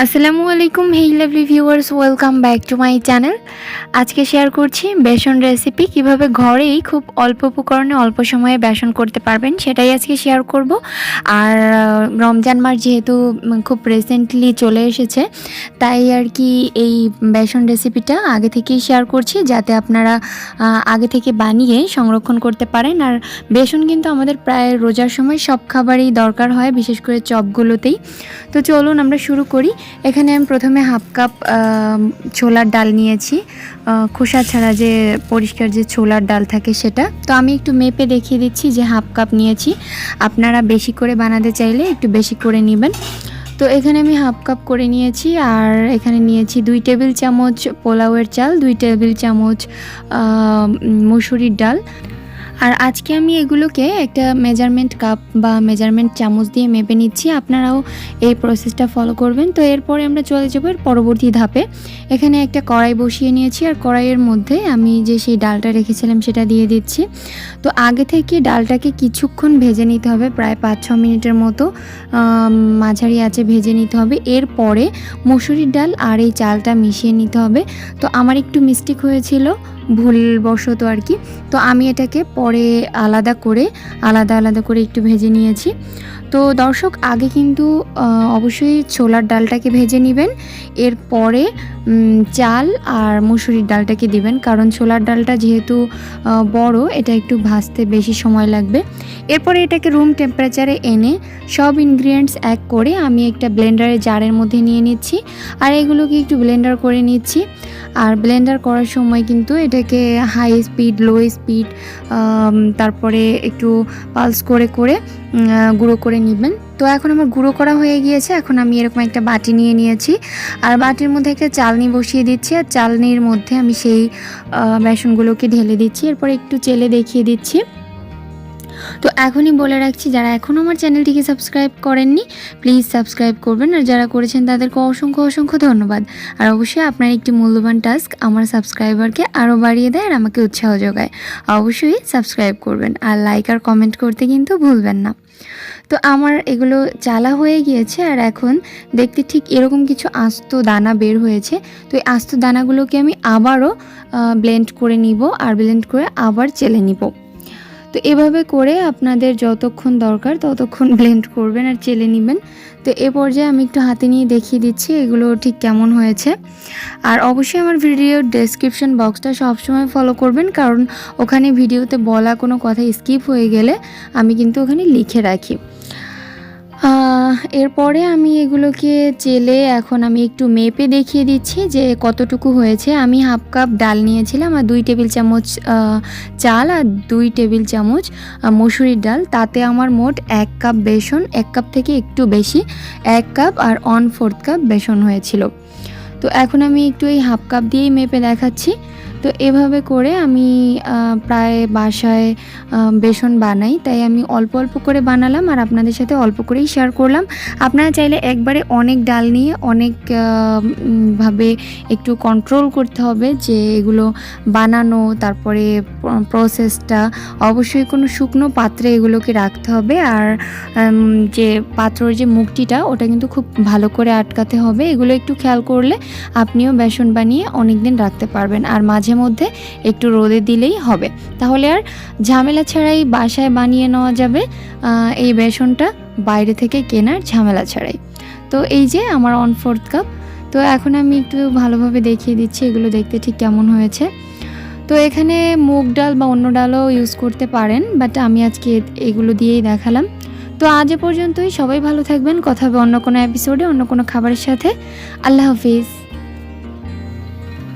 আসসালামু আলাইকুম hey lovely viewers, welcome back to my channel. আজকে শেয়ার করছি বেসন রেসিপি, কিভাবে ঘরেই খুব অল্প উপকরণে অল্প সময়ে বেসন করতে পারবেন সেটাই আজকে শেয়ার করব। আর রমজান মাস যেহেতু খুব রিসেন্টলি চলে এসেছে, তাই আর কি এই বেসন রেসিপিটা আগে থেকেই শেয়ার করছি, যাতে আপনারা আগে থেকে বানিয়ে সংরক্ষণ করতে পারেন। আর বেসন কিন্তু আমাদের প্রায় রোজার সময় সব খাবারেই দরকার হয়, বিশেষ করে চপগুলোতেই। তো চলুন আমরা শুরু করি। এখানে আমি প্রথমে হাফ কাপ ছোলার ডাল নিয়েছি, খোসা ছাড়া যে পরিষ্কার যে ছোলার ডাল থাকে সেটা। তো আমি একটু মেপে দেখিয়ে দিচ্ছি যে হাফ কাপ নিয়েছি, আপনারা বেশি করে বানাতে চাইলে একটু বেশি করে নেবেন। তো এখানে আমি হাফ কাপ করে নিয়েছি। আর এখানে নিয়েছি 2 টেবিল চামচ পোলাওয়ের চাল, 2 টেবিল চামচ মুসুরির ডাল। আর আজকে আমি এগুলোকে একটা মেজারমেন্ট কাপ বা মেজারমেন্ট চামচ দিয়ে মেপে নিচ্ছি, আপনারাও এই প্রসেসটা ফলো করবেন। তো এরপরে আমরা চলে যাবো পরবর্তী ধাপে। এখানে একটা কড়াই বসিয়ে নিয়েছি, আর কড়াইয়ের মধ্যে আমি যে সেই ডালটা রেখেছিলাম সেটা দিয়ে দিচ্ছি। তো আগে থেকে ডালটাকে কিছুক্ষণ ভেজে নিতে হবে, প্রায় 5-6 মিনিটের মতো মাঝারি আঁচে ভেজে নিতে হবে। এরপরে মসুরির ডাল আর এই চালটা মিশিয়ে নিতে হবে। তো আমার একটু মিস্টেক হয়েছিল, ভুলবশত আর কি। তো আমি এটাকে পরে আলাদা করে একটু ভেজে নিয়েছি। তো দর্শক, আগে কিন্তু অবশ্যই ছোলার ডালটাকে ভেজে নেবেন, এরপরে চাল আর মুসুরির ডালটাকে দিবেন, কারণ ছোলার ডালটা যেহেতু বড়, এটা একটু ভাজতে বেশি সময় লাগবে। এরপরে এটাকে রুম টেম্পারেচারে এনে সব ইনগ্রিডিয়েন্টস এক করে আমি একটা ব্লেন্ডারের জারের মধ্যে নিয়ে নিচ্ছি, আর এগুলোকে একটু ব্লেন্ডার করে নিচ্ছি। আর ব্লেন্ডার করার সময় কিন্তু এটাকে হাই স্পিড, লো স্পিড, তারপরে একটু পালস করে গুঁড়ো করে নেবেন। তো এখন আমার গুঁড়ো করা হয়ে গিয়েছে। এখন আমি এরকম একটা বাটি নিয়ে নিয়েছি, আর বাটির মধ্যে একটা চালনি বসিয়ে দিচ্ছি, আর চালনির মধ্যে আমি সেই বেসনগুলোকে ঢেলে দিচ্ছি। এরপর একটু চেলে দেখিয়ে দিচ্ছি। তো এখনই বলে রাখছি, যারা এখনও আমার চ্যানেলটিকে সাবস্ক্রাইব করেননি প্লিজ সাবস্ক্রাইব করবেন, আর যারা করেছেন তাদেরকে অসংখ্য ধন্যবাদ। আর অবশ্যই আপনার একটি মূল্যবান টাস্ক আমার সাবস্ক্রাইবারকে আরও বাড়িয়ে দেয় আর আমাকে উৎসাহ যোগায়। অবশ্যই সাবস্ক্রাইব করবেন, আর লাইক আর কমেন্ট করতে কিন্তু ভুলবেন না। তো আমার এগুলো চালা হয়ে গিয়েছে, আর এখন দেখতে ঠিক এরকম কিছু আস্ত দানা বের হয়েছে। তো এই আস্ত দানাগুলোকে আমি আবারও ব্লেন্ড করে নিব, আর ব্লেন্ড করে আবার চেলে নিব। তো এভাবে করে আপনাদের যতক্ষণ দরকার ততক্ষণ ব্লেন্ড করবেন আর চেলে নেবেন। তো এ পর্যায়ে আমি একটু হাতে নিয়ে দেখিয়ে দিচ্ছি এগুলো ঠিক কেমন হয়েছে। আর অবশ্যই আমার ভিডিওর ডেসক্রিপশন বক্সটা সবসময় ফলো করবেন, কারণ ওখানে ভিডিওতে বলা কোনো কথা স্কিপ হয়ে গেলে আমি কিন্তু ওখানে লিখে রাখি। এরপরে আমি এগুলোকে চেলে এখন আমি একটু মেপে দেখিয়ে দিচ্ছি যে কতটুকু হয়েছে। আমি হাফ কাপ ডাল নিয়েছিলাম, আর 2 টেবিল চামচ চাল, আর 2 টেবিল চামচ মসুরির ডাল। তাতে আমার মোট 1 কাপ বেসন, 1 কাপ থেকে একটু বেশি, 1 কাপ আর 1/4 কাপ বেসন হয়েছিল। তো এখন আমি একটু এই হাফ কাপ দিয়েই মেপে দেখাচ্ছি। তো এভাবে করে আমি প্রায় বাসায় বেসন বানাই, তাই আমি অল্প করে বানালাম আর আপনাদের সাথে অল্প করেই শেয়ার করলাম। আপনারা চাইলে একবারে অনেক ডাল নিয়ে অনেক ভাবে একটু কন্ট্রোল করতে হবে যে এগুলো বানানো, তারপরে প্রসেসটা অবশ্যই কোনো শুকনো পাত্রে এগুলোকে রাখতে হবে। আর যে পাত্রর যে মুখটিটা ওটা কিন্তু খুব ভালো করে আটকাতে হবে। এগুলো একটু খেয়াল করলে আপনিও বেসন বানিয়ে অনেক দিন রাখতে পারবেন, আর মাঝে মধ্যে একটু রোদে দিলেই হবে। তাহলে আর ঝামেলা ছাড়াই বাসায় বানিয়ে নেওয়া যাবে এই বেসনটা, বাইরে থেকে কেনার ঝামেলা ছাড়াই। তো এই যে আমার 1/4 কাপ। তো এখন আমি একটু ভালোভাবে দেখিয়ে দিচ্ছি এগুলো দেখতে ঠিক কেমন হয়েছে। তো এখানে মুগ ডাল বা অন্য ডালও ইউজ করতে পারেন, বাট আমি আজকে এগুলো দিয়েই দেখালাম। তো আজ এ পর্যন্তই, সবাই ভালো থাকবেন। কথা হবে অন্য কোনো এপিসোডে অন্য কোনো খাবারের সাথে। আল্লাহ হাফিজ।